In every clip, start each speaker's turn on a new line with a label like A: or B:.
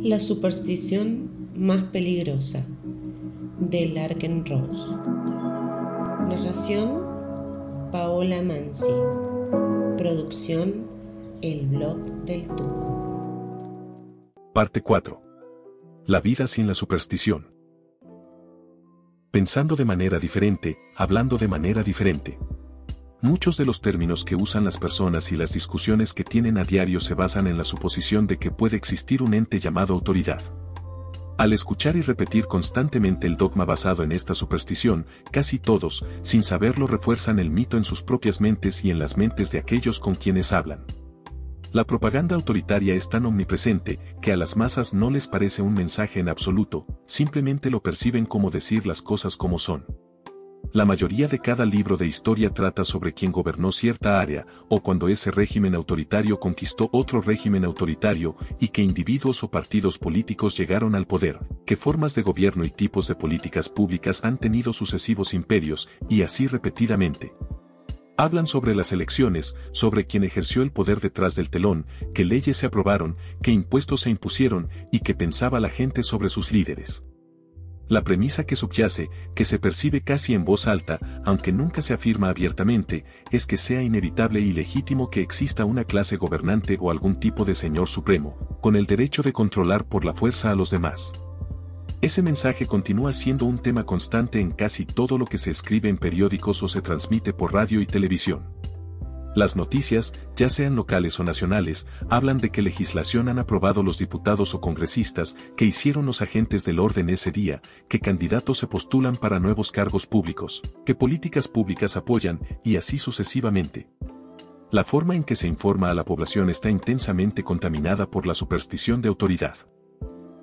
A: La superstición más peligrosa, de Larken Rose. Narración, Paola Mansi. Producción, El Blog del Tuco.
B: Parte 4. La vida sin la superstición. Pensando de manera diferente, hablando de manera diferente. Muchos de los términos que usan las personas y las discusiones que tienen a diario se basan en la suposición de que puede existir un ente llamado autoridad. Al escuchar y repetir constantemente el dogma basado en esta superstición, casi todos, sin saberlo, refuerzan el mito en sus propias mentes y en las mentes de aquellos con quienes hablan. La propaganda autoritaria es tan omnipresente que a las masas no les parece un mensaje en absoluto, simplemente lo perciben como decir las cosas como son. La mayoría de cada libro de historia trata sobre quien gobernó cierta área, o cuando ese régimen autoritario conquistó otro régimen autoritario, y que individuos o partidos políticos llegaron al poder, qué formas de gobierno y tipos de políticas públicas han tenido sucesivos imperios, y así repetidamente. Hablan sobre las elecciones, sobre quien ejerció el poder detrás del telón, qué leyes se aprobaron, qué impuestos se impusieron, y qué pensaba la gente sobre sus líderes. La premisa que subyace, que se percibe casi en voz alta, aunque nunca se afirma abiertamente, es que sea inevitable y legítimo que exista una clase gobernante o algún tipo de señor supremo, con el derecho de controlar por la fuerza a los demás. Ese mensaje continúa siendo un tema constante en casi todo lo que se escribe en periódicos o se transmite por radio y televisión. Las noticias, ya sean locales o nacionales, hablan de qué legislación han aprobado los diputados o congresistas, qué hicieron los agentes del orden ese día, qué candidatos se postulan para nuevos cargos públicos, qué políticas públicas apoyan, y así sucesivamente. La forma en que se informa a la población está intensamente contaminada por la superstición de autoridad.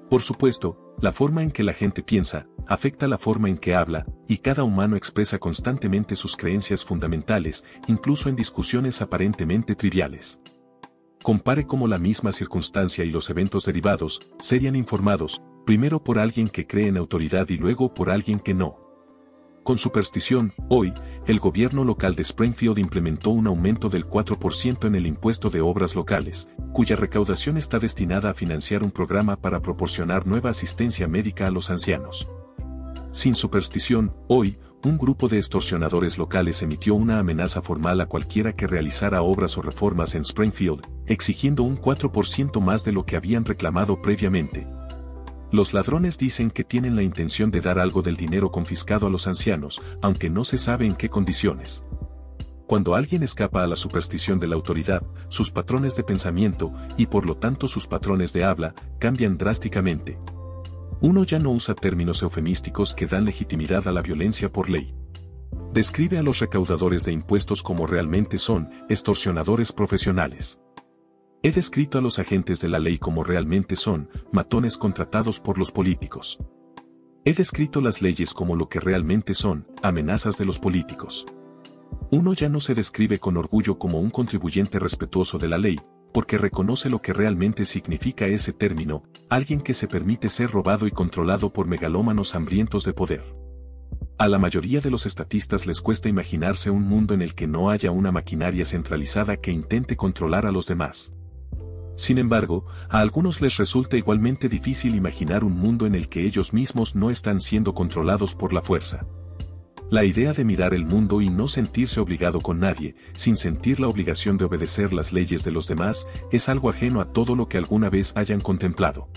B: Por supuesto, la forma en que la gente piensa, afecta la forma en que habla, y cada humano expresa constantemente sus creencias fundamentales, incluso en discusiones aparentemente triviales. Compare cómo la misma circunstancia y los eventos derivados serían informados, primero por alguien que cree en autoridad y luego por alguien que no. Con superstición, hoy, el gobierno local de Springfield implementó un aumento del 4% en el impuesto de obras locales, cuya recaudación está destinada a financiar un programa para proporcionar nueva asistencia médica a los ancianos. Sin superstición, hoy, un grupo de extorsionadores locales emitió una amenaza formal a cualquiera que realizara obras o reformas en Springfield, exigiendo un 4% más de lo que habían reclamado previamente. Los ladrones dicen que tienen la intención de dar algo del dinero confiscado a los ancianos, aunque no se sabe en qué condiciones. Cuando alguien escapa a la superstición de la autoridad, sus patrones de pensamiento, y por lo tanto sus patrones de habla, cambian drásticamente. Uno ya no usa términos eufemísticos que dan legitimidad a la violencia por ley. Describe a los recaudadores de impuestos como realmente son, extorsionadores profesionales. He descrito a los agentes de la ley como realmente son, matones contratados por los políticos. He descrito las leyes como lo que realmente son, amenazas de los políticos. Uno ya no se describe con orgullo como un contribuyente respetuoso de la ley, porque reconoce lo que realmente significa ese término, alguien que se permite ser robado y controlado por megalómanos hambrientos de poder. A la mayoría de los estatistas les cuesta imaginarse un mundo en el que no haya una maquinaria centralizada que intente controlar a los demás. Sin embargo, a algunos les resulta igualmente difícil imaginar un mundo en el que ellos mismos no están siendo controlados por la fuerza. La idea de mirar el mundo y no sentirse obligado con nadie, sin sentir la obligación de obedecer las leyes de los demás, es algo ajeno a todo lo que alguna vez hayan contemplado.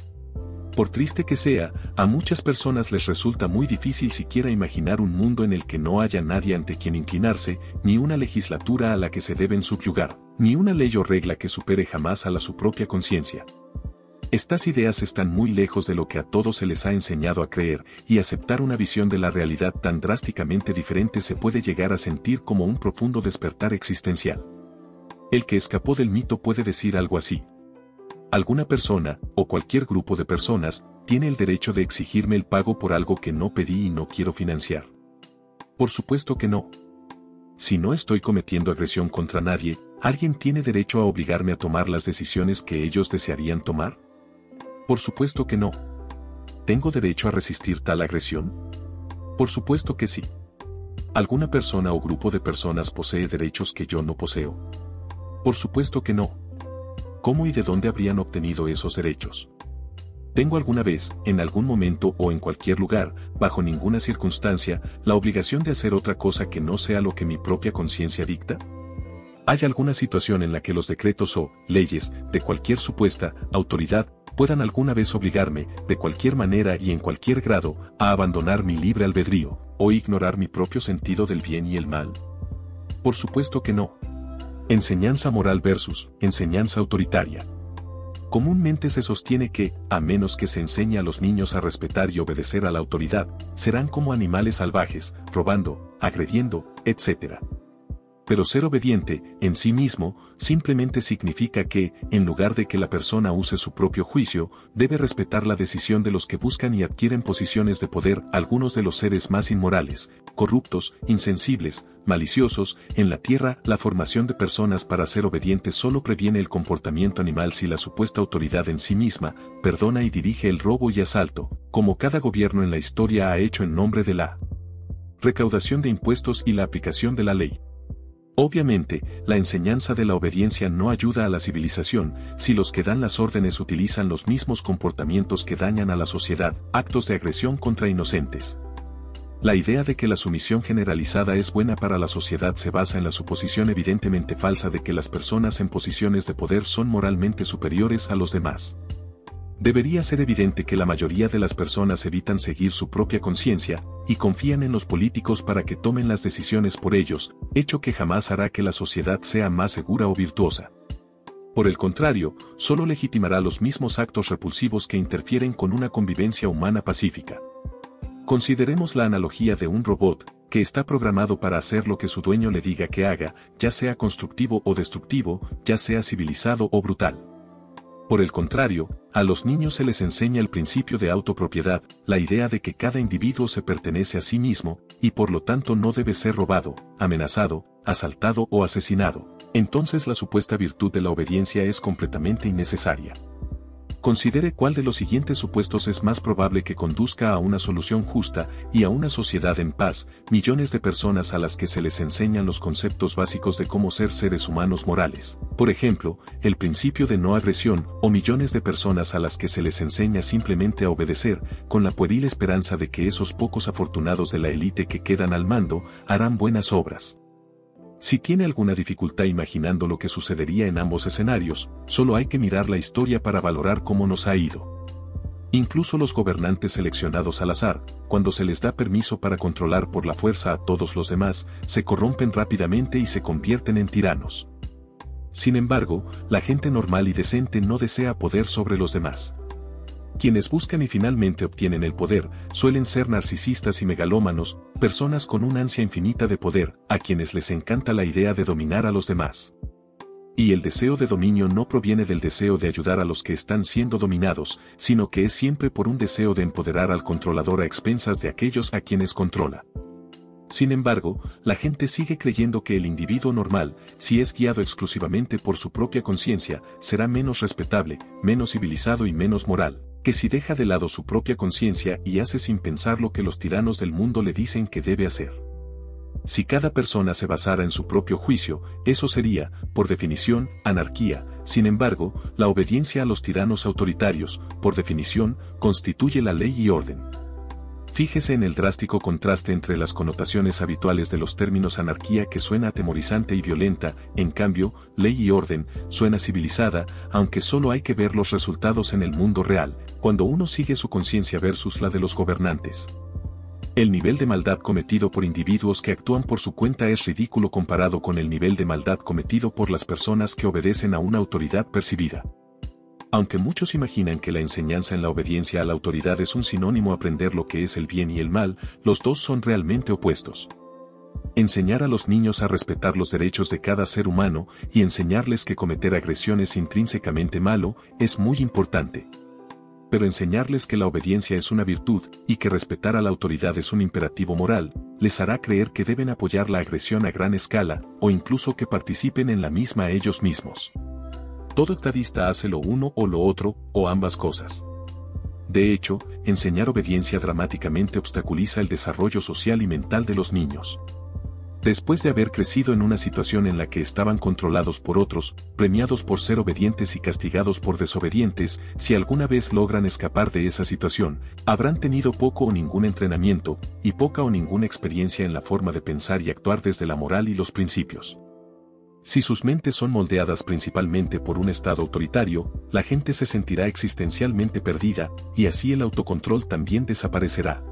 B: Por triste que sea, a muchas personas les resulta muy difícil siquiera imaginar un mundo en el que no haya nadie ante quien inclinarse, ni una legislatura a la que se deben subyugar, ni una ley o regla que supere jamás a su propia conciencia. Estas ideas están muy lejos de lo que a todos se les ha enseñado a creer, y aceptar una visión de la realidad tan drásticamente diferente se puede llegar a sentir como un profundo despertar existencial. El que escapó del mito puede decir algo así. Alguna persona, o cualquier grupo de personas, tiene el derecho de exigirme el pago por algo que no pedí y no quiero financiar. Por supuesto que no. Si no estoy cometiendo agresión contra nadie, ¿alguien tiene derecho a obligarme a tomar las decisiones que ellos desearían tomar? Por supuesto que no. ¿Tengo derecho a resistir tal agresión? Por supuesto que sí. ¿Alguna persona o grupo de personas posee derechos que yo no poseo? Por supuesto que no. ¿Cómo y de dónde habrían obtenido esos derechos? ¿Tengo alguna vez, en algún momento o en cualquier lugar, bajo ninguna circunstancia, la obligación de hacer otra cosa que no sea lo que mi propia conciencia dicta? ¿Hay alguna situación en la que los decretos o leyes, de cualquier supuesta autoridad, puedan alguna vez obligarme, de cualquier manera y en cualquier grado, a abandonar mi libre albedrío, o ignorar mi propio sentido del bien y el mal? Por supuesto que no. Enseñanza moral versus enseñanza autoritaria. Comúnmente se sostiene que, a menos que se enseñe a los niños a respetar y obedecer a la autoridad, serán como animales salvajes, robando, agrediendo, etc. Pero ser obediente, en sí mismo, simplemente significa que, en lugar de que la persona use su propio juicio, debe respetar la decisión de los que buscan y adquieren posiciones de poder, algunos de los seres más inmorales, corruptos, insensibles, maliciosos, en la tierra. La formación de personas para ser obedientes solo previene el comportamiento animal si la supuesta autoridad en sí misma, perdona y dirige el robo y asalto, como cada gobierno en la historia ha hecho en nombre de la recaudación de impuestos y la aplicación de la ley. Obviamente, la enseñanza de la obediencia no ayuda a la civilización, si los que dan las órdenes utilizan los mismos comportamientos que dañan a la sociedad, actos de agresión contra inocentes. La idea de que la sumisión generalizada es buena para la sociedad se basa en la suposición evidentemente falsa de que las personas en posiciones de poder son moralmente superiores a los demás. Debería ser evidente que la mayoría de las personas evitan seguir su propia conciencia, y confían en los políticos para que tomen las decisiones por ellos, hecho que jamás hará que la sociedad sea más segura o virtuosa. Por el contrario, solo legitimará los mismos actos repulsivos que interfieren con una convivencia humana pacífica. Consideremos la analogía de un robot, que está programado para hacer lo que su dueño le diga que haga, ya sea constructivo o destructivo, ya sea civilizado o brutal. Por el contrario, a los niños se les enseña el principio de autopropiedad, la idea de que cada individuo se pertenece a sí mismo, y por lo tanto no debe ser robado, amenazado, asaltado o asesinado. Entonces la supuesta virtud de la obediencia es completamente innecesaria. Considere cuál de los siguientes supuestos es más probable que conduzca a una solución justa y a una sociedad en paz: millones de personas a las que se les enseñan los conceptos básicos de cómo ser seres humanos morales, por ejemplo, el principio de no agresión, o millones de personas a las que se les enseña simplemente a obedecer, con la pueril esperanza de que esos pocos afortunados de la élite que quedan al mando, harán buenas obras. Si tiene alguna dificultad imaginando lo que sucedería en ambos escenarios, solo hay que mirar la historia para valorar cómo nos ha ido. Incluso los gobernantes seleccionados al azar, cuando se les da permiso para controlar por la fuerza a todos los demás, se corrompen rápidamente y se convierten en tiranos. Sin embargo, la gente normal y decente no desea poder sobre los demás. Quienes buscan y finalmente obtienen el poder, suelen ser narcisistas y megalómanos, personas con una ansia infinita de poder, a quienes les encanta la idea de dominar a los demás. Y el deseo de dominio no proviene del deseo de ayudar a los que están siendo dominados, sino que es siempre por un deseo de empoderar al controlador a expensas de aquellos a quienes controla. Sin embargo, la gente sigue creyendo que el individuo normal, si es guiado exclusivamente por su propia conciencia, será menos respetable, menos civilizado y menos moral, que si deja de lado su propia conciencia y hace sin pensar lo que los tiranos del mundo le dicen que debe hacer. Si cada persona se basara en su propio juicio, eso sería, por definición, anarquía. Sin embargo, la obediencia a los tiranos autoritarios, por definición, constituye la ley y orden. Fíjese en el drástico contraste entre las connotaciones habituales de los términos anarquía, que suena atemorizante y violenta, en cambio, ley y orden, suena civilizada, aunque solo hay que ver los resultados en el mundo real, cuando uno sigue su conciencia versus la de los gobernantes. El nivel de maldad cometido por individuos que actúan por su cuenta es ridículo comparado con el nivel de maldad cometido por las personas que obedecen a una autoridad percibida. Aunque muchos imaginan que la enseñanza en la obediencia a la autoridad es un sinónimo a aprender lo que es el bien y el mal, los dos son realmente opuestos. Enseñar a los niños a respetar los derechos de cada ser humano y enseñarles que cometer agresión es intrínsecamente malo es muy importante. Pero enseñarles que la obediencia es una virtud y que respetar a la autoridad es un imperativo moral, les hará creer que deben apoyar la agresión a gran escala o incluso que participen en la misma ellos mismos. Todo estadista hace lo uno o lo otro, o ambas cosas. De hecho, enseñar obediencia dramáticamente obstaculiza el desarrollo social y mental de los niños. Después de haber crecido en una situación en la que estaban controlados por otros, premiados por ser obedientes y castigados por desobedientes, si alguna vez logran escapar de esa situación, habrán tenido poco o ningún entrenamiento, y poca o ninguna experiencia en la forma de pensar y actuar desde la moral y los principios. Si sus mentes son moldeadas principalmente por un estado autoritario, la gente se sentirá existencialmente perdida, y así el autocontrol también desaparecerá.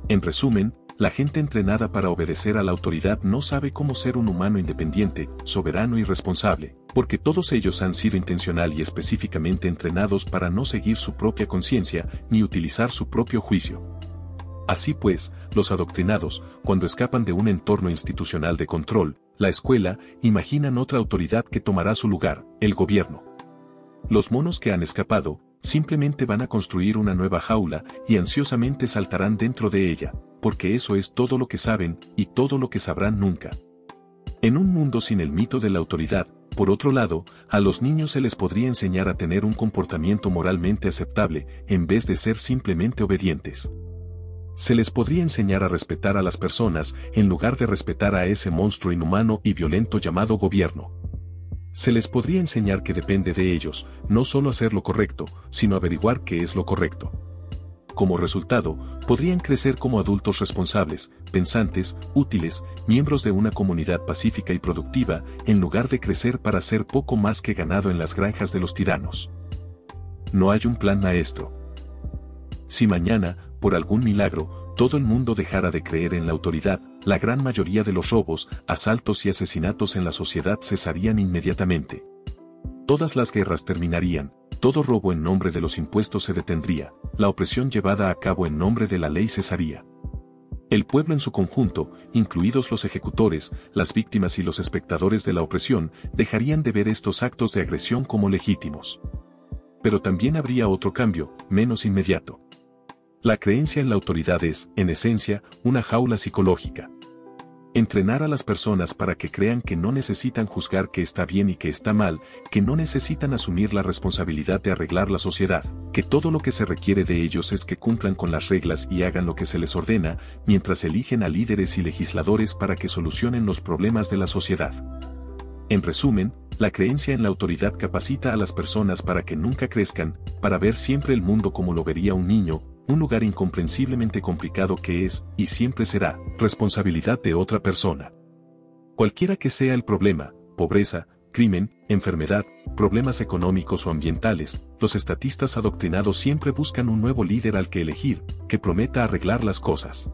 B: En resumen, la gente entrenada para obedecer a la autoridad no sabe cómo ser un humano independiente, soberano y responsable, porque todos ellos han sido intencional y específicamente entrenados para no seguir su propia conciencia, ni utilizar su propio juicio. Así pues, los adoctrinados, cuando escapan de un entorno institucional de control, la escuela, imaginan otra autoridad que tomará su lugar, el gobierno. Los monos que han escapado, simplemente van a construir una nueva jaula y ansiosamente saltarán dentro de ella, porque eso es todo lo que saben y todo lo que sabrán nunca. En un mundo sin el mito de la autoridad, por otro lado, a los niños se les podría enseñar a tener un comportamiento moralmente aceptable, en vez de ser simplemente obedientes. Se les podría enseñar a respetar a las personas, en lugar de respetar a ese monstruo inhumano y violento llamado gobierno. Se les podría enseñar que depende de ellos, no solo hacer lo correcto, sino averiguar qué es lo correcto. Como resultado, podrían crecer como adultos responsables, pensantes, útiles, miembros de una comunidad pacífica y productiva, en lugar de crecer para ser poco más que ganado en las granjas de los tiranos. No hay un plan maestro. Si mañana, por algún milagro, todo el mundo dejara de creer en la autoridad, la gran mayoría de los robos, asaltos y asesinatos en la sociedad cesarían inmediatamente. Todas las guerras terminarían, todo robo en nombre de los impuestos se detendría, la opresión llevada a cabo en nombre de la ley cesaría. El pueblo en su conjunto, incluidos los ejecutores, las víctimas y los espectadores de la opresión, dejarían de ver estos actos de agresión como legítimos. Pero también habría otro cambio, menos inmediato. La creencia en la autoridad es, en esencia, una jaula psicológica. Entrenar a las personas para que crean que no necesitan juzgar qué está bien y qué está mal, que no necesitan asumir la responsabilidad de arreglar la sociedad, que todo lo que se requiere de ellos es que cumplan con las reglas y hagan lo que se les ordena, mientras eligen a líderes y legisladores para que solucionen los problemas de la sociedad. En resumen, la creencia en la autoridad capacita a las personas para que nunca crezcan, para ver siempre el mundo como lo vería un niño, un lugar incomprensiblemente complicado que es, y siempre será, responsabilidad de otra persona. Cualquiera que sea el problema, pobreza, crimen, enfermedad, problemas económicos o ambientales, los estatistas adoctrinados siempre buscan un nuevo líder al que elegir, que prometa arreglar las cosas.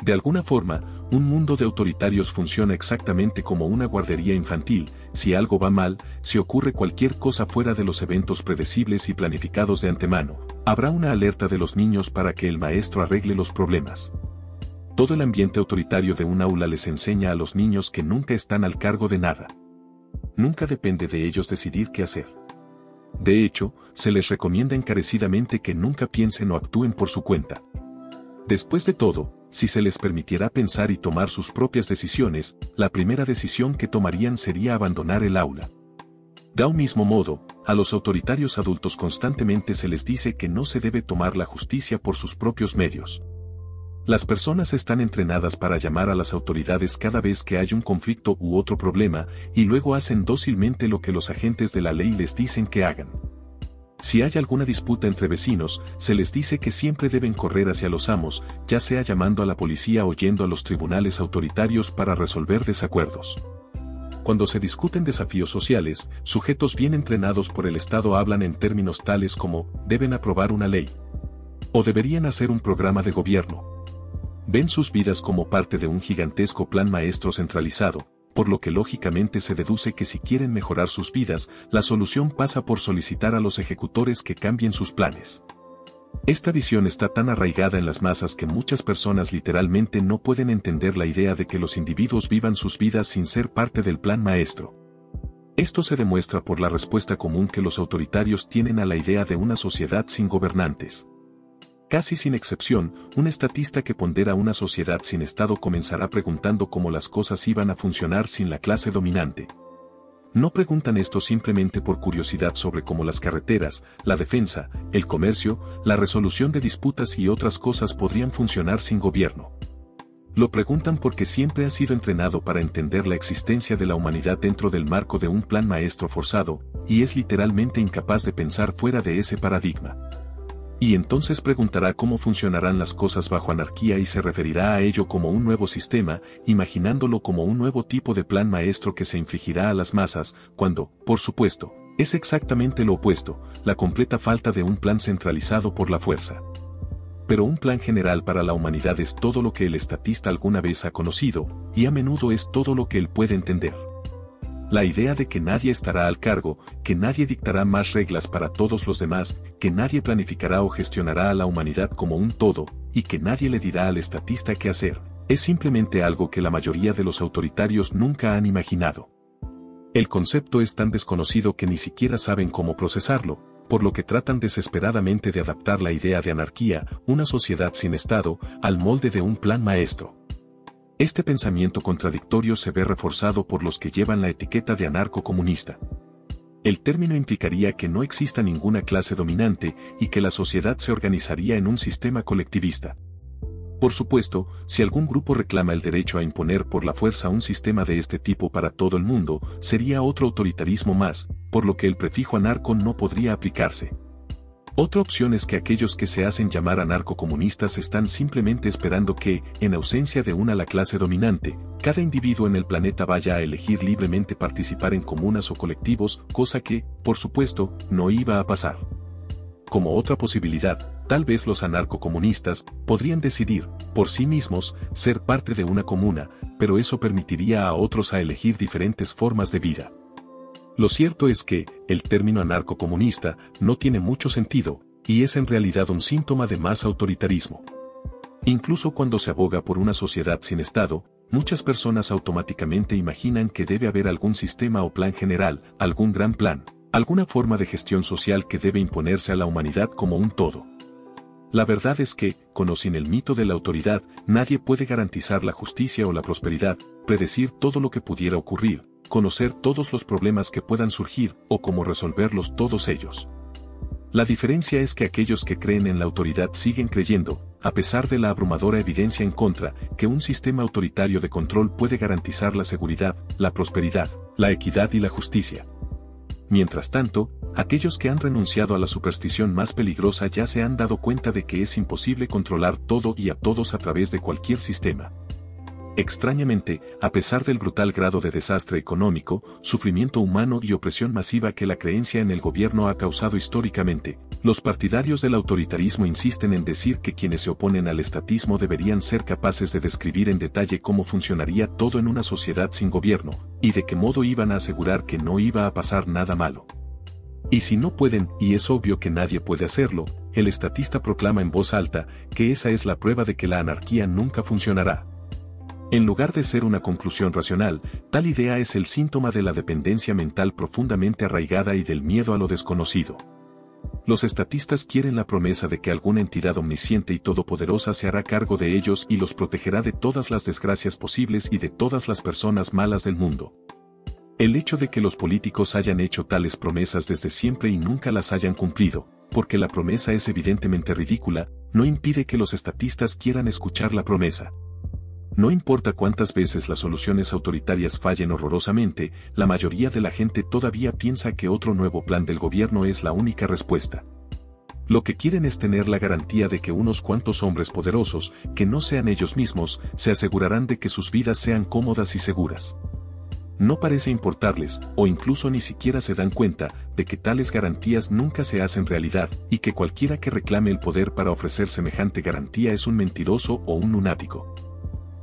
B: De alguna forma, un mundo de autoritarios funciona exactamente como una guardería infantil. Si algo va mal, si ocurre cualquier cosa fuera de los eventos predecibles y planificados de antemano, habrá una alerta de los niños para que el maestro arregle los problemas. Todo el ambiente autoritario de un aula les enseña a los niños que nunca están al cargo de nada. Nunca depende de ellos decidir qué hacer. De hecho, se les recomienda encarecidamente que nunca piensen o actúen por su cuenta. Después de todo, si se les permitiera pensar y tomar sus propias decisiones, la primera decisión que tomarían sería abandonar el aula. De un mismo modo, a los autoritarios adultos constantemente se les dice que no se debe tomar la justicia por sus propios medios. Las personas están entrenadas para llamar a las autoridades cada vez que hay un conflicto u otro problema, y luego hacen dócilmente lo que los agentes de la ley les dicen que hagan. Si hay alguna disputa entre vecinos, se les dice que siempre deben correr hacia los amos, ya sea llamando a la policía o yendo a los tribunales autoritarios para resolver desacuerdos. Cuando se discuten desafíos sociales, sujetos bien entrenados por el Estado hablan en términos tales como, deben aprobar una ley. O deberían hacer un programa de gobierno. Ven sus vidas como parte de un gigantesco plan maestro centralizado, por lo que lógicamente se deduce que si quieren mejorar sus vidas, la solución pasa por solicitar a los ejecutores que cambien sus planes. Esta visión está tan arraigada en las masas que muchas personas literalmente no pueden entender la idea de que los individuos vivan sus vidas sin ser parte del plan maestro. Esto se demuestra por la respuesta común que los autoritarios tienen a la idea de una sociedad sin gobernantes. Casi sin excepción, un estatista que pondera una sociedad sin Estado comenzará preguntando cómo las cosas iban a funcionar sin la clase dominante. No preguntan esto simplemente por curiosidad sobre cómo las carreteras, la defensa, el comercio, la resolución de disputas y otras cosas podrían funcionar sin gobierno. Lo preguntan porque siempre ha sido entrenado para entender la existencia de la humanidad dentro del marco de un plan maestro forzado, y es literalmente incapaz de pensar fuera de ese paradigma. Y entonces preguntará cómo funcionarán las cosas bajo anarquía y se referirá a ello como un nuevo sistema, imaginándolo como un nuevo tipo de plan maestro que se infligirá a las masas, cuando, por supuesto, es exactamente lo opuesto, la completa falta de un plan centralizado por la fuerza. Pero un plan general para la humanidad es todo lo que el estatista alguna vez ha conocido, y a menudo es todo lo que él puede entender. La idea de que nadie estará al cargo, que nadie dictará más reglas para todos los demás, que nadie planificará o gestionará a la humanidad como un todo, y que nadie le dirá al estatista qué hacer, es simplemente algo que la mayoría de los autoritarios nunca han imaginado. El concepto es tan desconocido que ni siquiera saben cómo procesarlo, por lo que tratan desesperadamente de adaptar la idea de anarquía, una sociedad sin Estado, al molde de un plan maestro. Este pensamiento contradictorio se ve reforzado por los que llevan la etiqueta de anarcocomunista. El término implicaría que no exista ninguna clase dominante y que la sociedad se organizaría en un sistema colectivista. Por supuesto, si algún grupo reclama el derecho a imponer por la fuerza un sistema de este tipo para todo el mundo, sería otro autoritarismo más, por lo que el prefijo anarco no podría aplicarse. Otra opción es que aquellos que se hacen llamar anarcocomunistas están simplemente esperando que, en ausencia de la clase dominante, cada individuo en el planeta vaya a elegir libremente participar en comunas o colectivos, cosa que, por supuesto, no iba a pasar. Como otra posibilidad, tal vez los anarcocomunistas podrían decidir, por sí mismos, ser parte de una comuna, pero eso permitiría a otros a elegir diferentes formas de vida. Lo cierto es que, el término anarcocomunista no tiene mucho sentido, y es en realidad un síntoma de más autoritarismo. Incluso cuando se aboga por una sociedad sin Estado, muchas personas automáticamente imaginan que debe haber algún sistema o plan general, algún gran plan, alguna forma de gestión social que debe imponerse a la humanidad como un todo. La verdad es que, con o sin el mito de la autoridad, nadie puede garantizar la justicia o la prosperidad, predecir todo lo que pudiera ocurrir, conocer todos los problemas que puedan surgir o cómo resolverlos todos ellos. La diferencia es que aquellos que creen en la autoridad siguen creyendo, a pesar de la abrumadora evidencia en contra, que un sistema autoritario de control puede garantizar la seguridad, la prosperidad, la equidad y la justicia. Mientras tanto, aquellos que han renunciado a la superstición más peligrosa ya se han dado cuenta de que es imposible controlar todo y a todos a través de cualquier sistema. Extrañamente, a pesar del brutal grado de desastre económico, sufrimiento humano y opresión masiva que la creencia en el gobierno ha causado históricamente, los partidarios del autoritarismo insisten en decir que quienes se oponen al estatismo deberían ser capaces de describir en detalle cómo funcionaría todo en una sociedad sin gobierno, y de qué modo iban a asegurar que no iba a pasar nada malo. Y si no pueden, y es obvio que nadie puede hacerlo, el estatista proclama en voz alta que esa es la prueba de que la anarquía nunca funcionará. En lugar de ser una conclusión racional, tal idea es el síntoma de la dependencia mental profundamente arraigada y del miedo a lo desconocido. Los estatistas quieren la promesa de que alguna entidad omnisciente y todopoderosa se hará cargo de ellos y los protegerá de todas las desgracias posibles y de todas las personas malas del mundo. El hecho de que los políticos hayan hecho tales promesas desde siempre y nunca las hayan cumplido, porque la promesa es evidentemente ridícula, no impide que los estatistas quieran escuchar la promesa. No importa cuántas veces las soluciones autoritarias fallen horrorosamente, la mayoría de la gente todavía piensa que otro nuevo plan del gobierno es la única respuesta. Lo que quieren es tener la garantía de que unos cuantos hombres poderosos, que no sean ellos mismos, se asegurarán de que sus vidas sean cómodas y seguras. No parece importarles, o incluso ni siquiera se dan cuenta, de que tales garantías nunca se hacen realidad, y que cualquiera que reclame el poder para ofrecer semejante garantía es un mentiroso o un lunático.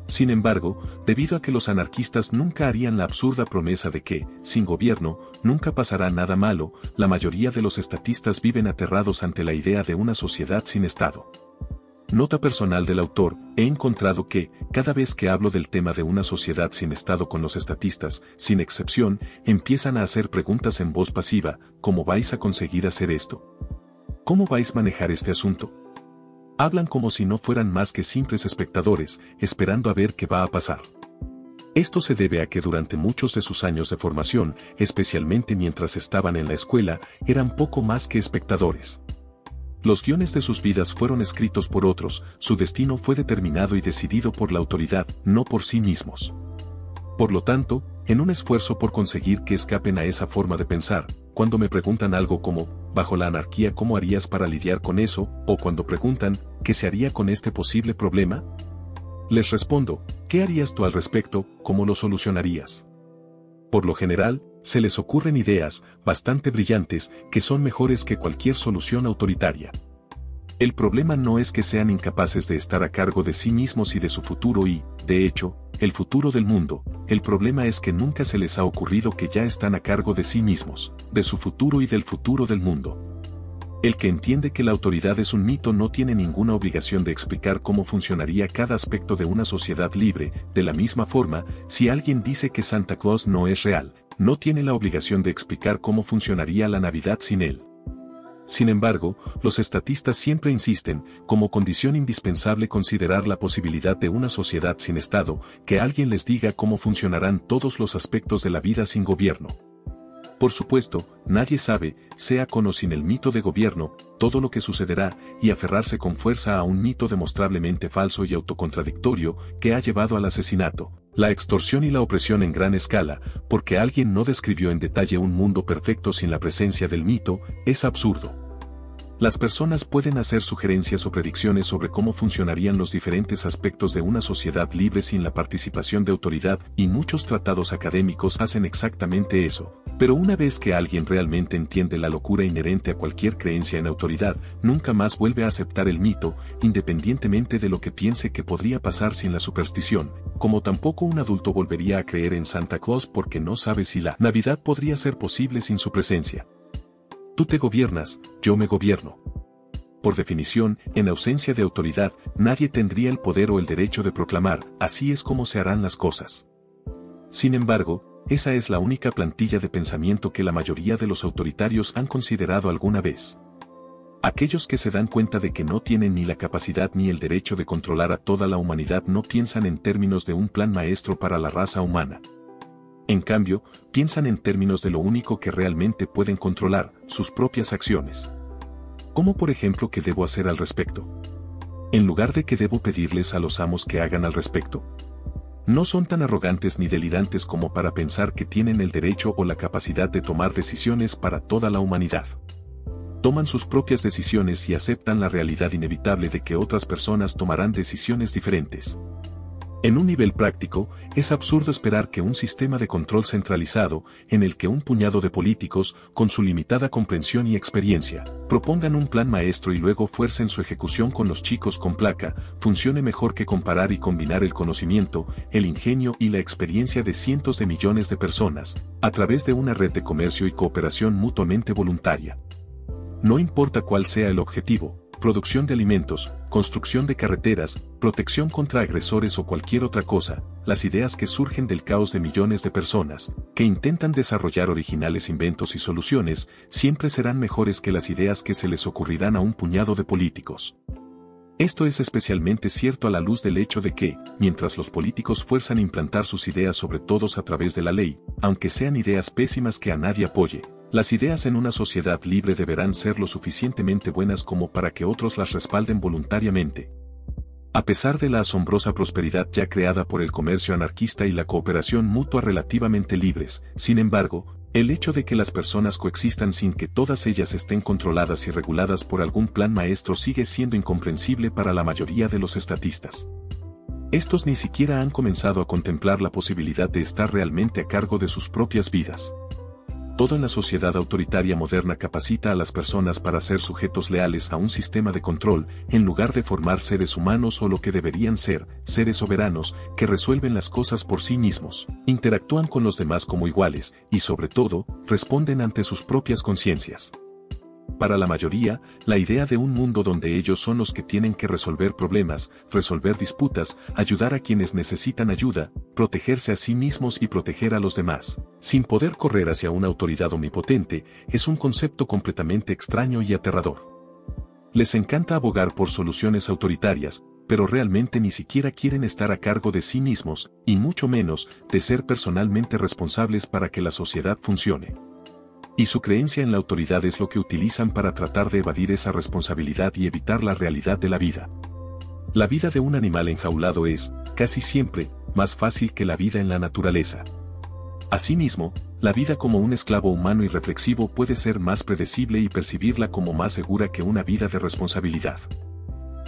B: Sin embargo, debido a que los anarquistas nunca harían la absurda promesa de que, sin gobierno, nunca pasará nada malo, la mayoría de los estatistas viven aterrados ante la idea de una sociedad sin Estado. Nota personal del autor, he encontrado que, cada vez que hablo del tema de una sociedad sin Estado con los estatistas, sin excepción, empiezan a hacer preguntas en voz pasiva: ¿cómo vais a conseguir hacer esto? ¿Cómo vais a manejar este asunto? Hablan como si no fueran más que simples espectadores, esperando a ver qué va a pasar. Esto se debe a que durante muchos de sus años de formación, especialmente mientras estaban en la escuela, eran poco más que espectadores. Los guiones de sus vidas fueron escritos por otros, su destino fue determinado y decidido por la autoridad, no por sí mismos. Por lo tanto, en un esfuerzo por conseguir que escapen a esa forma de pensar, cuando me preguntan algo como, bajo la anarquía, ¿cómo harías para lidiar con eso? O cuando preguntan, ¿qué se haría con este posible problema? Les respondo, ¿qué harías tú al respecto? ¿Cómo lo solucionarías? Por lo general, se les ocurren ideas, bastante brillantes, que son mejores que cualquier solución autoritaria. El problema no es que sean incapaces de estar a cargo de sí mismos y de su futuro y, de hecho, el futuro del mundo. El problema es que nunca se les ha ocurrido que ya están a cargo de sí mismos, de su futuro y del futuro del mundo. El que entiende que la autoridad es un mito no tiene ninguna obligación de explicar cómo funcionaría cada aspecto de una sociedad libre. De la misma forma, si alguien dice que Santa Claus no es real, no tiene la obligación de explicar cómo funcionaría la Navidad sin él. Sin embargo, los estatistas siempre insisten, como condición indispensable considerar la posibilidad de una sociedad sin Estado, que alguien les diga cómo funcionarán todos los aspectos de la vida sin gobierno. Por supuesto, nadie sabe, sea con o sin el mito de gobierno, todo lo que sucederá, y aferrarse con fuerza a un mito demostrablemente falso y autocontradictorio, que ha llevado al asesinato, la extorsión y la opresión en gran escala, porque alguien no describió en detalle un mundo perfecto sin la presencia del mito, es absurdo. Las personas pueden hacer sugerencias o predicciones sobre cómo funcionarían los diferentes aspectos de una sociedad libre sin la participación de autoridad, y muchos tratados académicos hacen exactamente eso. Pero una vez que alguien realmente entiende la locura inherente a cualquier creencia en autoridad, nunca más vuelve a aceptar el mito, independientemente de lo que piense que podría pasar sin la superstición, como tampoco un adulto volvería a creer en Santa Claus porque no sabe si la Navidad podría ser posible sin su presencia. Tú te gobiernas, yo me gobierno. Por definición, en ausencia de autoridad, nadie tendría el poder o el derecho de proclamar, así es como se harán las cosas. Sin embargo, esa es la única plantilla de pensamiento que la mayoría de los autoritarios han considerado alguna vez. Aquellos que se dan cuenta de que no tienen ni la capacidad ni el derecho de controlar a toda la humanidad no piensan en términos de un plan maestro para la raza humana. En cambio, piensan en términos de lo único que realmente pueden controlar, sus propias acciones. ¿Cómo por ejemplo qué debo hacer al respecto? En lugar de qué debo pedirles a los amos que hagan al respecto. No son tan arrogantes ni delirantes como para pensar que tienen el derecho o la capacidad de tomar decisiones para toda la humanidad. Toman sus propias decisiones y aceptan la realidad inevitable de que otras personas tomarán decisiones diferentes. En un nivel práctico, es absurdo esperar que un sistema de control centralizado, en el que un puñado de políticos, con su limitada comprensión y experiencia, propongan un plan maestro y luego fuercen su ejecución con los chicos con placa, funcione mejor que comparar y combinar el conocimiento, el ingenio y la experiencia de cientos de millones de personas, a través de una red de comercio y cooperación mutuamente voluntaria. No importa cuál sea el objetivo, producción de alimentos, construcción de carreteras, protección contra agresores o cualquier otra cosa, las ideas que surgen del caos de millones de personas, que intentan desarrollar originales inventos y soluciones, siempre serán mejores que las ideas que se les ocurrirán a un puñado de políticos. Esto es especialmente cierto a la luz del hecho de que, mientras los políticos fuerzan implantar sus ideas sobre todos a través de la ley, aunque sean ideas pésimas que a nadie apoye, las ideas en una sociedad libre deberán ser lo suficientemente buenas como para que otros las respalden voluntariamente. A pesar de la asombrosa prosperidad ya creada por el comercio anarquista y la cooperación mutua relativamente libres, sin embargo, el hecho de que las personas coexistan sin que todas ellas estén controladas y reguladas por algún plan maestro sigue siendo incomprensible para la mayoría de los estatistas. Estos ni siquiera han comenzado a contemplar la posibilidad de estar realmente a cargo de sus propias vidas. Todo en la sociedad autoritaria moderna capacita a las personas para ser sujetos leales a un sistema de control, en lugar de formar seres humanos o lo que deberían ser, seres soberanos, que resuelven las cosas por sí mismos, interactúan con los demás como iguales, y sobre todo, responden ante sus propias conciencias. Para la mayoría, la idea de un mundo donde ellos son los que tienen que resolver problemas, resolver disputas, ayudar a quienes necesitan ayuda, protegerse a sí mismos y proteger a los demás, sin poder correr hacia una autoridad omnipotente, es un concepto completamente extraño y aterrador. Les encanta abogar por soluciones autoritarias, pero realmente ni siquiera quieren estar a cargo de sí mismos, y mucho menos, de ser personalmente responsables para que la sociedad funcione. Y su creencia en la autoridad es lo que utilizan para tratar de evadir esa responsabilidad y evitar la realidad de la vida. La vida de un animal enjaulado es, casi siempre, más fácil que la vida en la naturaleza. Asimismo, la vida como un esclavo humano y reflexivo puede ser más predecible y percibirla como más segura que una vida de responsabilidad.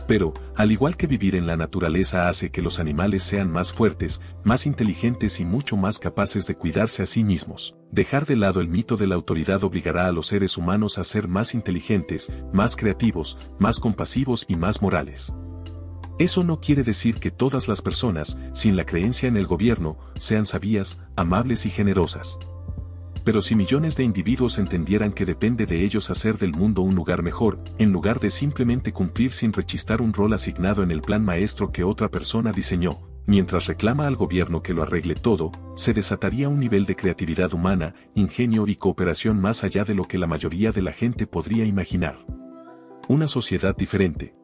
B: Pero, al igual que vivir en la naturaleza hace que los animales sean más fuertes, más inteligentes y mucho más capaces de cuidarse a sí mismos, dejar de lado el mito de la autoridad obligará a los seres humanos a ser más inteligentes, más creativos, más compasivos y más morales. Eso no quiere decir que todas las personas, sin la creencia en el gobierno, sean sabias, amables y generosas. Pero si millones de individuos entendieran que depende de ellos hacer del mundo un lugar mejor, en lugar de simplemente cumplir sin rechistar un rol asignado en el plan maestro que otra persona diseñó, mientras reclama al gobierno que lo arregle todo, se desataría un nivel de creatividad humana, ingenio y cooperación más allá de lo que la mayoría de la gente podría imaginar. Una sociedad diferente.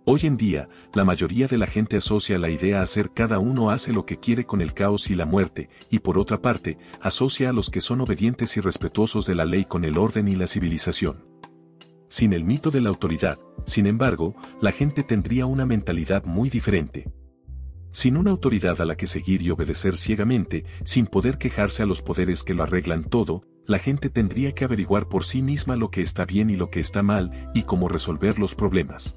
B: Hoy en día, la mayoría de la gente asocia la idea a hacer cada uno hace lo que quiere con el caos y la muerte, y por otra parte, asocia a los que son obedientes y respetuosos de la ley con el orden y la civilización. Sin el mito de la autoridad, sin embargo, la gente tendría una mentalidad muy diferente. Sin una autoridad a la que seguir y obedecer ciegamente, sin poder quejarse a los poderes que lo arreglan todo, la gente tendría que averiguar por sí misma lo que está bien y lo que está mal, y cómo resolver los problemas.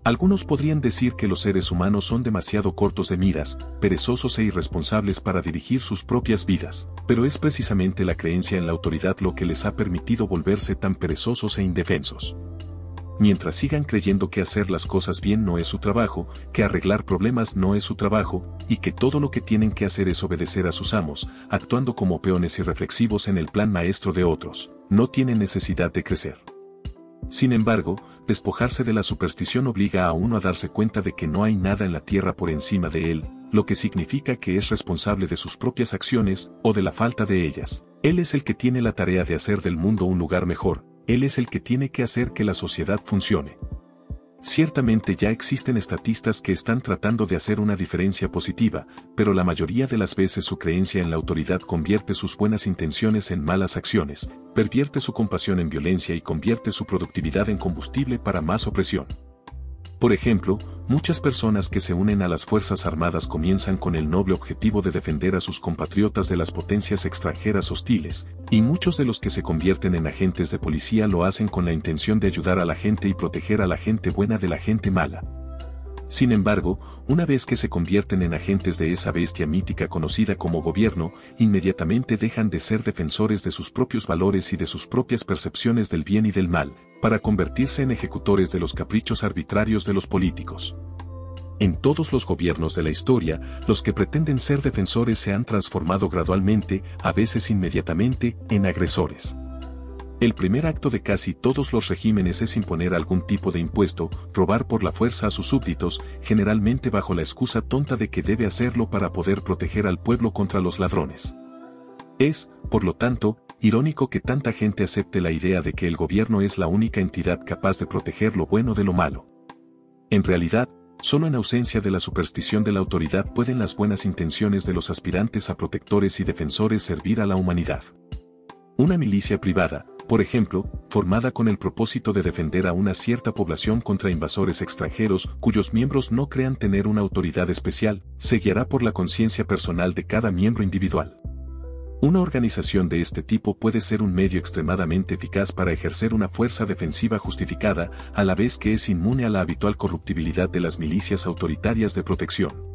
B: Algunos podrían decir que los seres humanos son demasiado cortos de miras, perezosos e irresponsables para dirigir sus propias vidas, pero es precisamente la creencia en la autoridad lo que les ha permitido volverse tan perezosos e indefensos. Mientras sigan creyendo que hacer las cosas bien no es su trabajo, que arreglar problemas no es su trabajo, y que todo lo que tienen que hacer es obedecer a sus amos, actuando como peones irreflexivos en el plan maestro de otros, no tienen necesidad de crecer. Sin embargo, despojarse de la superstición obliga a uno a darse cuenta de que no hay nada en la tierra por encima de él, lo que significa que es responsable de sus propias acciones, o de la falta de ellas. Él es el que tiene la tarea de hacer del mundo un lugar mejor, él es el que tiene que hacer que la sociedad funcione. Ciertamente ya existen estatistas que están tratando de hacer una diferencia positiva, pero la mayoría de las veces su creencia en la autoridad convierte sus buenas intenciones en malas acciones, pervierte su compasión en violencia y convierte su productividad en combustible para más opresión. Por ejemplo, muchas personas que se unen a las Fuerzas Armadas comienzan con el noble objetivo de defender a sus compatriotas de las potencias extranjeras hostiles, y muchos de los que se convierten en agentes de policía lo hacen con la intención de ayudar a la gente y proteger a la gente buena de la gente mala. Sin embargo, una vez que se convierten en agentes de esa bestia mítica conocida como gobierno, inmediatamente dejan de ser defensores de sus propios valores y de sus propias percepciones del bien y del mal, para convertirse en ejecutores de los caprichos arbitrarios de los políticos. En todos los gobiernos de la historia, los que pretenden ser defensores se han transformado gradualmente, a veces inmediatamente, en agresores. El primer acto de casi todos los regímenes es imponer algún tipo de impuesto, robar por la fuerza a sus súbditos, generalmente bajo la excusa tonta de que debe hacerlo para poder proteger al pueblo contra los ladrones. Es, por lo tanto, irónico que tanta gente acepte la idea de que el gobierno es la única entidad capaz de proteger lo bueno de lo malo. En realidad, solo en ausencia de la superstición de la autoridad pueden las buenas intenciones de los aspirantes a protectores y defensores servir a la humanidad. Una milicia privada, por ejemplo, formada con el propósito de defender a una cierta población contra invasores extranjeros cuyos miembros no crean tener una autoridad especial, se guiará por la conciencia personal de cada miembro individual. Una organización de este tipo puede ser un medio extremadamente eficaz para ejercer una fuerza defensiva justificada, a la vez que es inmune a la habitual corruptibilidad de las milicias autoritarias de protección.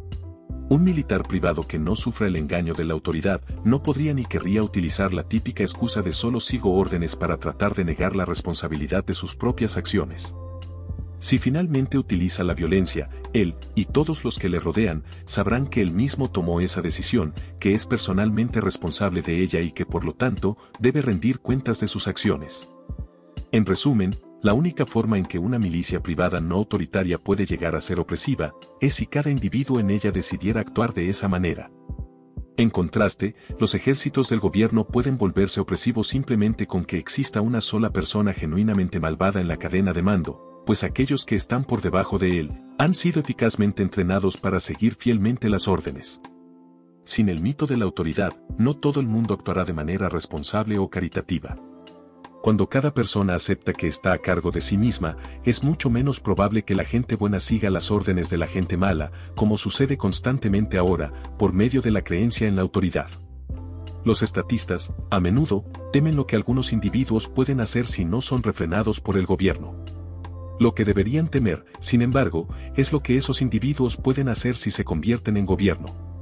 B: Un militar privado que no sufra el engaño de la autoridad no podría ni querría utilizar la típica excusa de solo sigo órdenes para tratar de negar la responsabilidad de sus propias acciones. Si finalmente utiliza la violencia, él, y todos los que le rodean, sabrán que él mismo tomó esa decisión, que es personalmente responsable de ella y que por lo tanto, debe rendir cuentas de sus acciones. En resumen, la única forma en que una milicia privada no autoritaria puede llegar a ser opresiva, es si cada individuo en ella decidiera actuar de esa manera. En contraste, los ejércitos del gobierno pueden volverse opresivos simplemente con que exista una sola persona genuinamente malvada en la cadena de mando, pues aquellos que están por debajo de él, han sido eficazmente entrenados para seguir fielmente las órdenes. Sin el mito de la autoridad, no todo el mundo actuará de manera responsable o caritativa. Cuando cada persona acepta que está a cargo de sí misma, es mucho menos probable que la gente buena siga las órdenes de la gente mala, como sucede constantemente ahora, por medio de la creencia en la autoridad. Los estatistas, a menudo, temen lo que algunos individuos pueden hacer si no son refrenados por el gobierno. Lo que deberían temer, sin embargo, es lo que esos individuos pueden hacer si se convierten en gobierno.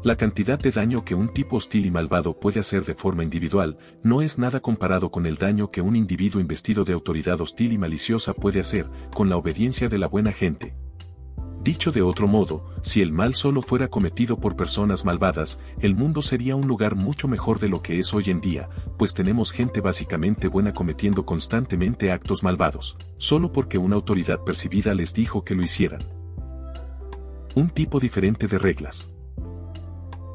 B: La cantidad de daño que un tipo hostil y malvado puede hacer de forma individual no es nada comparado con el daño que un individuo investido de autoridad hostil y maliciosa puede hacer con la obediencia de la buena gente. Dicho de otro modo, si el mal solo fuera cometido por personas malvadas, el mundo sería un lugar mucho mejor de lo que es hoy en día, pues tenemos gente básicamente buena cometiendo constantemente actos malvados, solo porque una autoridad percibida les dijo que lo hicieran. Un tipo diferente de reglas.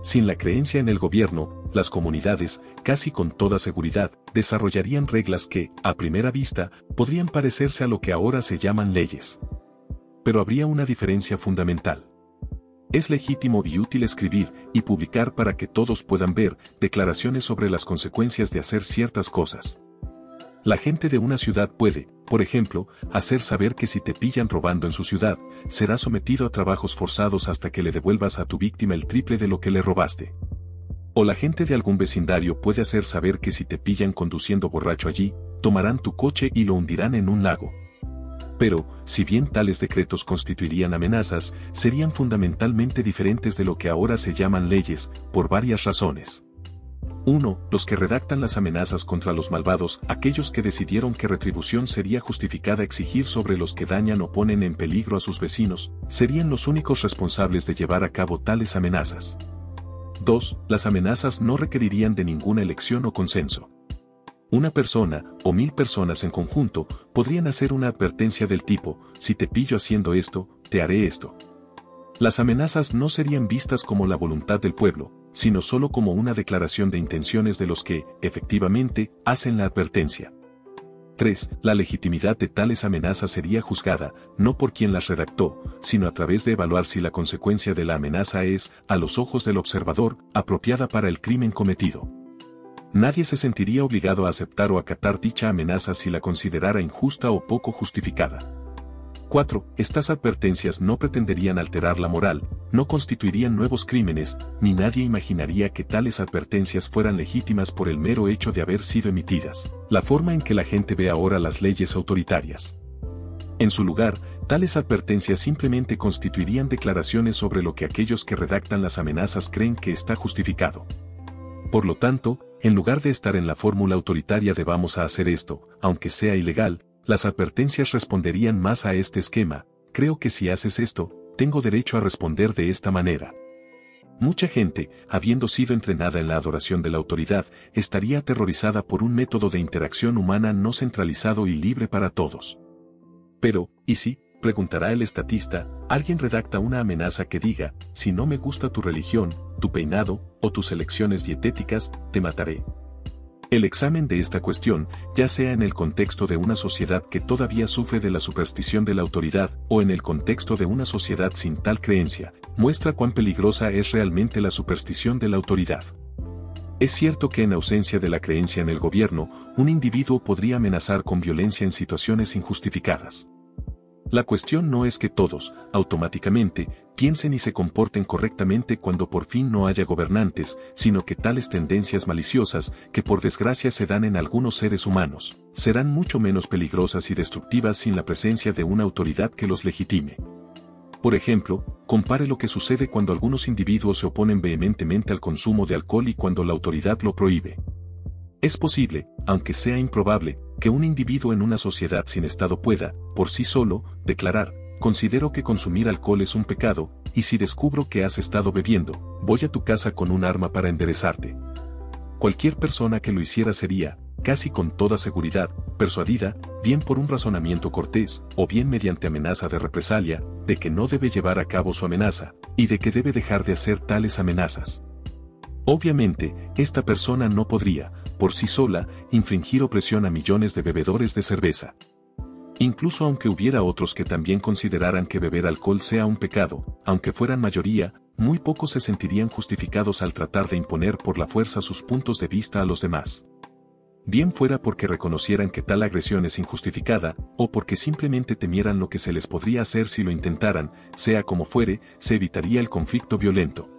B: Sin la creencia en el gobierno, las comunidades, casi con toda seguridad, desarrollarían reglas que, a primera vista, podrían parecerse a lo que ahora se llaman leyes. Pero habría una diferencia fundamental. Es legítimo y útil escribir y publicar para que todos puedan ver declaraciones sobre las consecuencias de hacer ciertas cosas. La gente de una ciudad puede, por ejemplo, hacer saber que si te pillan robando en su ciudad, serás sometido a trabajos forzados hasta que le devuelvas a tu víctima el triple de lo que le robaste. O la gente de algún vecindario puede hacer saber que si te pillan conduciendo borracho allí, tomarán tu coche y lo hundirán en un lago. Pero, si bien tales decretos constituirían amenazas, serían fundamentalmente diferentes de lo que ahora se llaman leyes, por varias razones. 1. Los que redactan las amenazas contra los malvados, aquellos que decidieron que retribución sería justificada exigir sobre los que dañan o ponen en peligro a sus vecinos, serían los únicos responsables de llevar a cabo tales amenazas. 2. Las amenazas no requerirían de ninguna elección o consenso. Una persona, o 1000 personas en conjunto, podrían hacer una advertencia del tipo, si te pillo haciendo esto, te haré esto. Las amenazas no serían vistas como la voluntad del pueblo, sino solo como una declaración de intenciones de los que, efectivamente, hacen la advertencia. 3. La legitimidad de tales amenazas sería juzgada, no por quien las redactó, sino a través de evaluar si la consecuencia de la amenaza es, a los ojos del observador, apropiada para el crimen cometido. Nadie se sentiría obligado a aceptar o acatar dicha amenaza si la considerara injusta o poco justificada. 4. Estas advertencias no pretenderían alterar la moral, no constituirían nuevos crímenes, ni nadie imaginaría que tales advertencias fueran legítimas por el mero hecho de haber sido emitidas, la forma en que la gente ve ahora las leyes autoritarias. En su lugar, tales advertencias simplemente constituirían declaraciones sobre lo que aquellos que redactan las amenazas creen que está justificado. Por lo tanto, en lugar de estar en la fórmula autoritaria de vamos a hacer esto, aunque sea ilegal, las advertencias responderían más a este esquema, creo que si haces esto, tengo derecho a responder de esta manera. Mucha gente, habiendo sido entrenada en la adoración de la autoridad, estaría aterrorizada por un método de interacción humana no centralizado y libre para todos. Pero, ¿y si, preguntará el estatista, alguien redacta una amenaza que diga, si no me gusta tu religión, tu peinado, o tus elecciones dietéticas, te mataré? El examen de esta cuestión, ya sea en el contexto de una sociedad que todavía sufre de la superstición de la autoridad, o en el contexto de una sociedad sin tal creencia, muestra cuán peligrosa es realmente la superstición de la autoridad. Es cierto que en ausencia de la creencia en el gobierno, un individuo podría amenazar con violencia en situaciones injustificadas. La cuestión no es que todos, automáticamente, piensen y se comporten correctamente cuando por fin no haya gobernantes, sino que tales tendencias maliciosas, que por desgracia se dan en algunos seres humanos, serán mucho menos peligrosas y destructivas sin la presencia de una autoridad que los legitime. Por ejemplo, compare lo que sucede cuando algunos individuos se oponen vehementemente al consumo de alcohol y cuando la autoridad lo prohíbe. Es posible, aunque sea improbable, que un individuo en una sociedad sin Estado pueda, por sí solo, declarar, considero que consumir alcohol es un pecado, y si descubro que has estado bebiendo, voy a tu casa con un arma para enderezarte. Cualquier persona que lo hiciera sería, casi con toda seguridad, persuadida, bien por un razonamiento cortés, o bien mediante amenaza de represalia, de que no debe llevar a cabo su amenaza, y de que debe dejar de hacer tales amenazas. Obviamente, esta persona no podría, por sí sola, infringir opresión a millones de bebedores de cerveza. Incluso aunque hubiera otros que también consideraran que beber alcohol sea un pecado, aunque fueran mayoría, muy pocos se sentirían justificados al tratar de imponer por la fuerza sus puntos de vista a los demás. Bien fuera porque reconocieran que tal agresión es injustificada, o porque simplemente temieran lo que se les podría hacer si lo intentaran, sea como fuere, se evitaría el conflicto violento.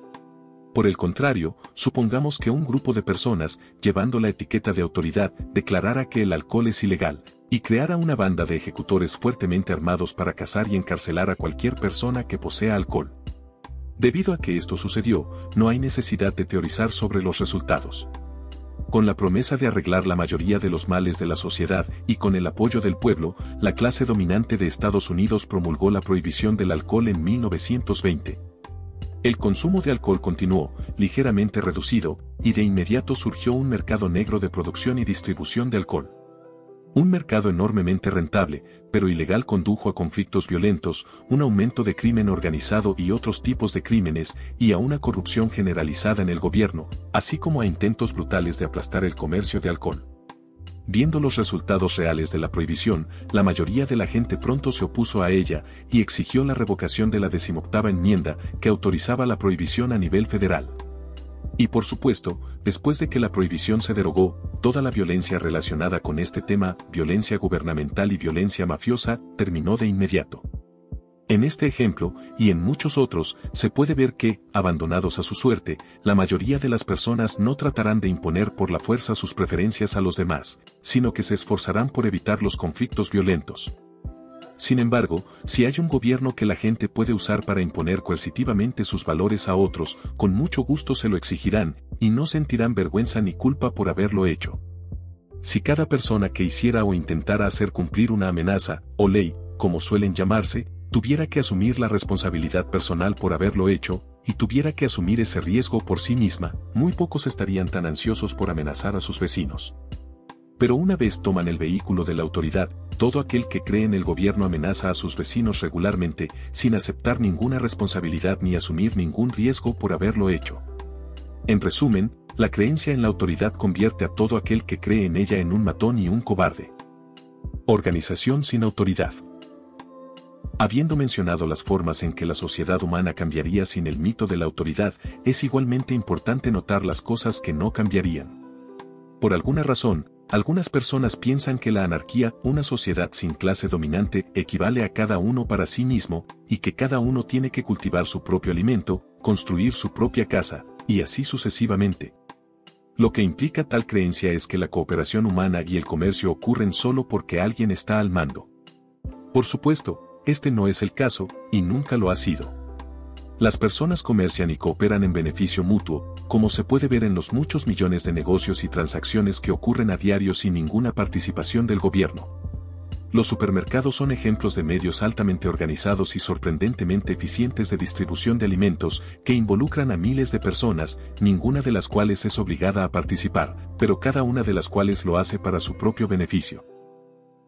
B: Por el contrario, supongamos que un grupo de personas, llevando la etiqueta de autoridad, declarara que el alcohol es ilegal, y creara una banda de ejecutores fuertemente armados para cazar y encarcelar a cualquier persona que posea alcohol. Debido a que esto sucedió, no hay necesidad de teorizar sobre los resultados. Con la promesa de arreglar la mayoría de los males de la sociedad y con el apoyo del pueblo, la clase dominante de Estados Unidos promulgó la prohibición del alcohol en 1920. El consumo de alcohol continuó, ligeramente reducido, y de inmediato surgió un mercado negro de producción y distribución de alcohol. Un mercado enormemente rentable, pero ilegal condujo a conflictos violentos, un aumento de crimen organizado y otros tipos de crímenes, y a una corrupción generalizada en el gobierno, así como a intentos brutales de aplastar el comercio de alcohol. Viendo los resultados reales de la prohibición, la mayoría de la gente pronto se opuso a ella y exigió la revocación de la 18ª enmienda que autorizaba la prohibición a nivel federal. Y por supuesto, después de que la prohibición se derogó, toda la violencia relacionada con este tema, violencia gubernamental y violencia mafiosa, terminó de inmediato. En este ejemplo, y en muchos otros, se puede ver que, abandonados a su suerte, la mayoría de las personas no tratarán de imponer por la fuerza sus preferencias a los demás, sino que se esforzarán por evitar los conflictos violentos. Sin embargo, si hay un gobierno que la gente puede usar para imponer coercitivamente sus valores a otros, con mucho gusto se lo exigirán, y no sentirán vergüenza ni culpa por haberlo hecho. Si cada persona que hiciera o intentara hacer cumplir una amenaza, o ley, como suelen llamarse, tuviera que asumir la responsabilidad personal por haberlo hecho, y tuviera que asumir ese riesgo por sí misma, muy pocos estarían tan ansiosos por amenazar a sus vecinos. Pero una vez toman el vehículo de la autoridad, todo aquel que cree en el gobierno amenaza a sus vecinos regularmente, sin aceptar ninguna responsabilidad ni asumir ningún riesgo por haberlo hecho. En resumen, la creencia en la autoridad convierte a todo aquel que cree en ella en un matón y un cobarde. Organización sin autoridad. Habiendo mencionado las formas en que la sociedad humana cambiaría sin el mito de la autoridad, es igualmente importante notar las cosas que no cambiarían. Por alguna razón, algunas personas piensan que la anarquía, una sociedad sin clase dominante, equivale a cada uno para sí mismo, y que cada uno tiene que cultivar su propio alimento, construir su propia casa, y así sucesivamente. Lo que implica tal creencia es que la cooperación humana y el comercio ocurren solo porque alguien está al mando. Por supuesto, este no es el caso, y nunca lo ha sido. Las personas comercian y cooperan en beneficio mutuo, como se puede ver en los muchos millones de negocios y transacciones que ocurren a diario sin ninguna participación del gobierno. Los supermercados son ejemplos de medios altamente organizados y sorprendentemente eficientes de distribución de alimentos que involucran a miles de personas, ninguna de las cuales es obligada a participar, pero cada una de las cuales lo hace para su propio beneficio.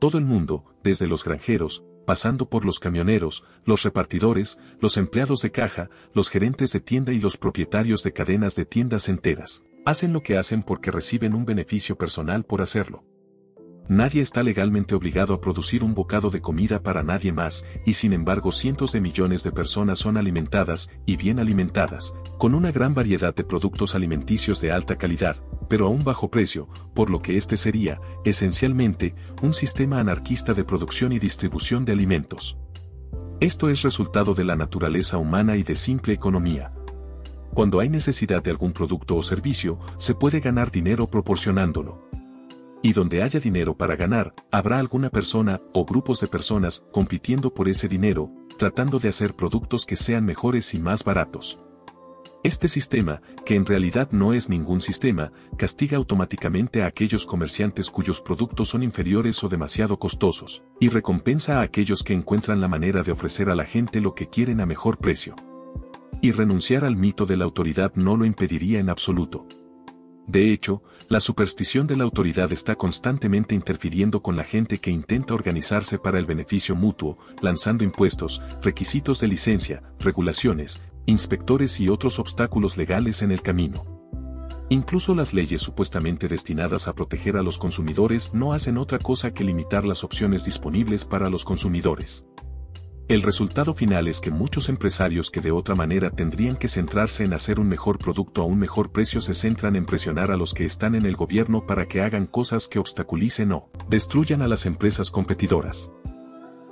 B: Todo el mundo, desde los granjeros, pasando por los camioneros, los repartidores, los empleados de caja, los gerentes de tienda y los propietarios de cadenas de tiendas enteras, hacen lo que hacen porque reciben un beneficio personal por hacerlo. Nadie está legalmente obligado a producir un bocado de comida para nadie más, y sin embargo cientos de millones de personas son alimentadas, y bien alimentadas, con una gran variedad de productos alimenticios de alta calidad, pero a un bajo precio, por lo que este sería, esencialmente, un sistema anarquista de producción y distribución de alimentos. Esto es resultado de la naturaleza humana y de simple economía. Cuando hay necesidad de algún producto o servicio, se puede ganar dinero proporcionándolo. Y donde haya dinero para ganar, habrá alguna persona o grupos de personas compitiendo por ese dinero, tratando de hacer productos que sean mejores y más baratos. Este sistema, que en realidad no es ningún sistema, castiga automáticamente a aquellos comerciantes cuyos productos son inferiores o demasiado costosos, y recompensa a aquellos que encuentran la manera de ofrecer a la gente lo que quieren a mejor precio. Y renunciar al mito de la autoridad no lo impediría en absoluto. De hecho, la superstición de la autoridad está constantemente interfiriendo con la gente que intenta organizarse para el beneficio mutuo, lanzando impuestos, requisitos de licencia, regulaciones, inspectores y otros obstáculos legales en el camino. Incluso las leyes supuestamente destinadas a proteger a los consumidores no hacen otra cosa que limitar las opciones disponibles para los consumidores. El resultado final es que muchos empresarios que de otra manera tendrían que centrarse en hacer un mejor producto a un mejor precio se centran en presionar a los que están en el gobierno para que hagan cosas que obstaculicen o destruyan a las empresas competidoras.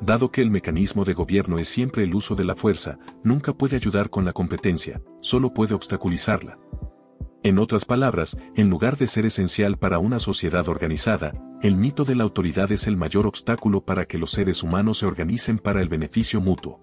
B: Dado que el mecanismo de gobierno es siempre el uso de la fuerza, nunca puede ayudar con la competencia, solo puede obstaculizarla. En otras palabras, en lugar de ser esencial para una sociedad organizada, el mito de la autoridad es el mayor obstáculo para que los seres humanos se organicen para el beneficio mutuo.